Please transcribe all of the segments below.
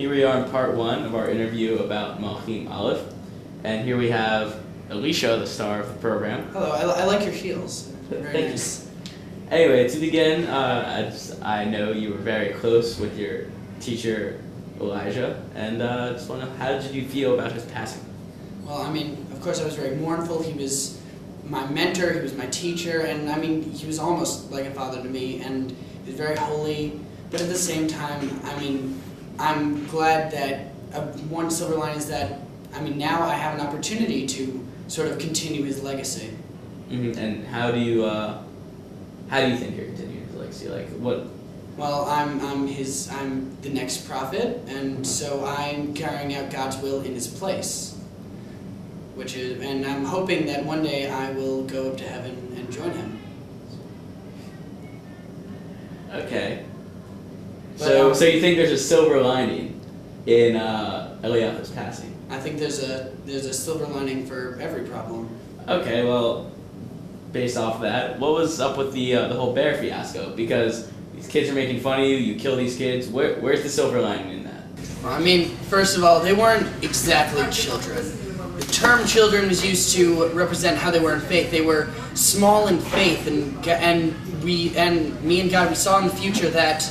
Here we are in part one of our interview about Malchim Aleph, and here we have Alicia, the star of the program. Hello, I like your heels. Very Thank nice. you. Anyway, to begin, I know you were very close with your teacher, Elijah, and I just want to know, how did you feel about his passing? Well, I mean, of course I was very mournful. He was my mentor, he was my teacher, and I mean, he was almost like a father to me, and he was very holy, but at the same time, I mean, I'm glad that one silver lining is that, I mean, now I have an opportunity to sort of continue his legacy. Mm-hmm. And how do you think you're continuing his legacy? Like, what? Well, I'm the next prophet, and so I'm carrying out God's will in his place. And I'm hoping that one day I will go up to heaven and join him. Okay. But, So you think there's a silver lining in Eliyahu's passing? I think there's a silver lining for every problem. Okay, well, based off of that, what was up with the whole bear fiasco? Because these kids are making fun of you, you kill these kids. Where's the silver lining in that? Well, I mean, first of all, they weren't exactly children. The term children was used to represent how they were in faith. They were small in faith, and me and God, we saw in the future that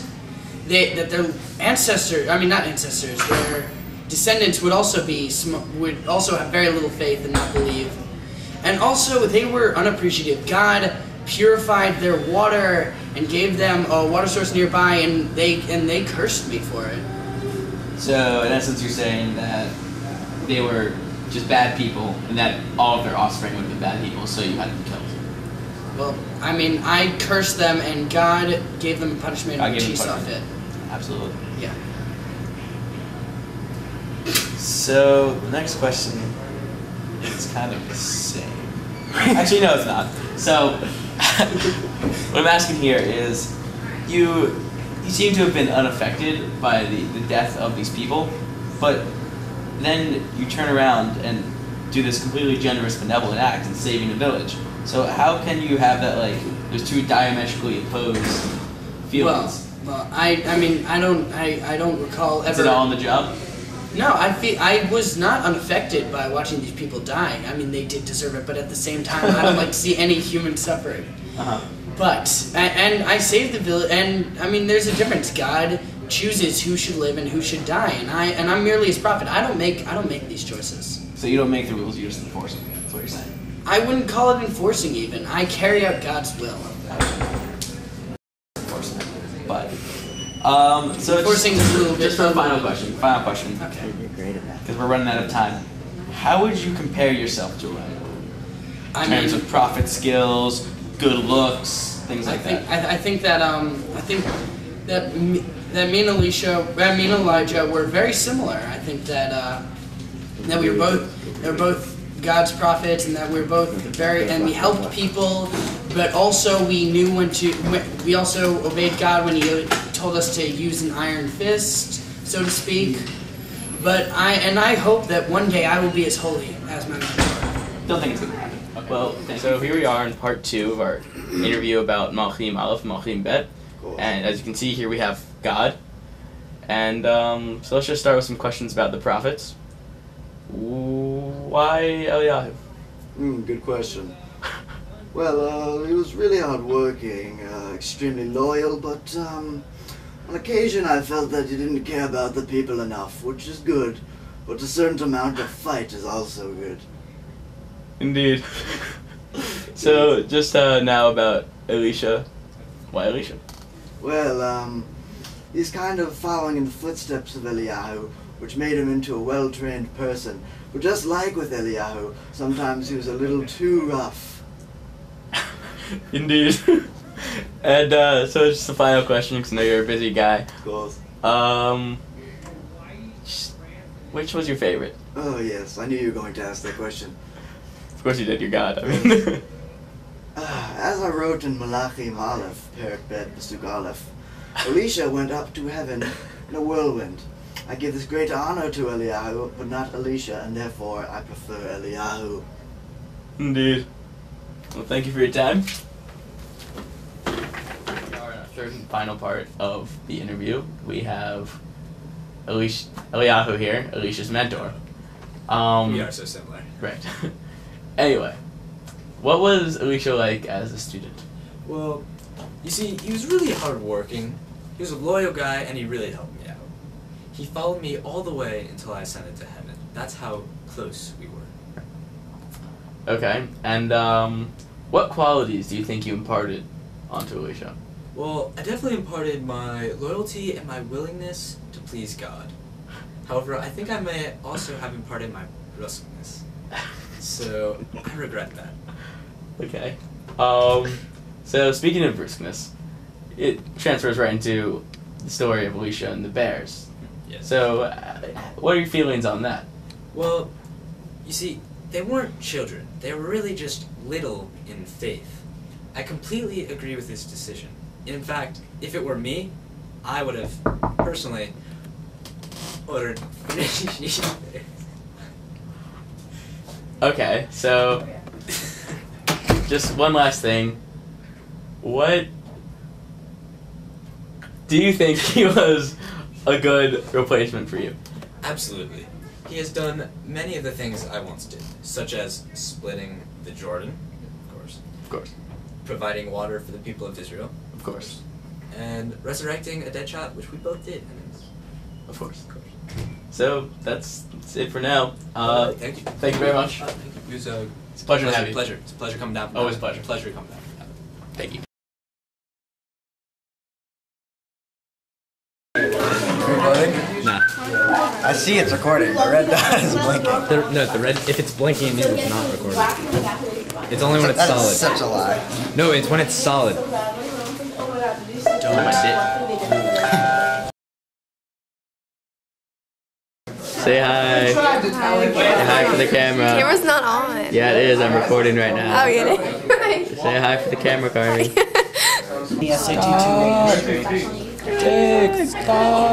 their ancestors, I mean not ancestors, their descendants would also have very little faith and not believe. And also, they were unappreciative. God purified their water and gave them a water source nearby, and they cursed me for it. So, in essence, you're saying that they were just bad people, and that all of their offspring would have been bad people, so you had them killed. Well, I mean, I cursed them, and God gave them punishment, which he saw fit. Absolutely. Yeah. So, the next question is kind of the same. Actually, no, it's not. So, what I'm asking here is, you seem to have been unaffected by the death of these people, but then you turn around and do this completely generous, benevolent act in saving the village. So how can you have that, like, there's two diametrically opposed feelings? Well, I mean, I don't recall ever. Is it all on the job? No, I was not unaffected by watching these people die. I mean, they did deserve it, but at the same time, I don't like to see any human suffering. But and I saved the village, and I mean, there's a difference. God chooses who should live and who should die, and I'm merely his prophet. I don't make these choices. So you don't make the rules, you just enforce them. That's what you're saying. I wouldn't call it enforcing even. I carry out God's will. Enforcement. But so enforcing is a little bit. Just for the final question. Final question. Okay. You're great at that. Because we're running out of time. How would you compare yourself to Elijah? In terms of prophet skills, good looks, things like that. I think that me and Elijah were very similar. I think that we were both God's prophets, and that we were both and we helped people, but also we knew we also obeyed God when he told us to use an iron fist, so to speak. But I hope that one day I will be as holy as my mentor. Don't think it's going to happen. Okay. Well, so here we are in part two of our interview about Malchim Aleph, Malchim Bet. And as you can see here, we have God. And so let's just start with some questions about the prophets. Why Eliyahu? Good question. Well, he was really hardworking, extremely loyal, but on occasion I felt that he didn't care about the people enough, which is good, but a certain amount of fight is also good. Indeed. So just now about Elisha. Why Elisha? Well, he's kind of following in the footsteps of Eliyahu, which made him into a well-trained person. But just like with Eliyahu, sometimes he was a little too rough. Indeed. And so just the final question, because I know you're a busy guy. Of course. Which was your favorite? Oh yes, I knew you were going to ask that question. Of course you did, you're God. I mean. As I wrote in Malachim Aleph, Perak Bet Pasuk Aleph, Elisha went up to heaven in a whirlwind. I give this great honor to Eliyahu, but not Elisha, and therefore I prefer Eliyahu. Indeed. Well, thank you for your time. We are in our third and final part of the interview. We have Eliyahu here, Alicia's mentor. We are so similar. Right. Anyway, what was Alicia like as a student? Well, you see, he was really hardworking. He was a loyal guy, and he really helped me out. He followed me all the way until I ascended to heaven. That's how close we were. Okay, and what qualities do you think you imparted onto Alicia? Well, I definitely imparted my loyalty and my willingness to please God. However, I think I may also have imparted my brusqueness. So, I regret that. Okay. So speaking of brusqueness, it transfers right into the story of Alicia and the bears. Yes. So, what are your feelings on that? Well, you see, they weren't children. They were really just little in faith. I completely agree with this decision. In fact, if it were me, I would have personally ordered. Okay, so just one last thing. What do you think he was a good replacement for you? Absolutely. He has done many of the things I once did, such as splitting the Jordan, of course, Of course. providing water for the people of Israel, Of course. and resurrecting a dead child, which we both did. Of course. So that's it for now. Thank you. Thank you very much. Thank you. It was a It's a pleasure to have you. pleasure. It's a pleasure coming down. From Always that. pleasure. Pleasure to come down. From that. Thank you. Nah. I see it's recording. The red dot is blinking. The red. If it's blinking, it means it's not recording. It's only when it's That's solid. such a lie. No, it's when it's solid. Don't mind it. Say hi. Say hi for the camera. Camera's not on. Yeah, it is. I'm recording right now. Oh, you did? Say hi for the camera, Carly. The SAT 2 Stop!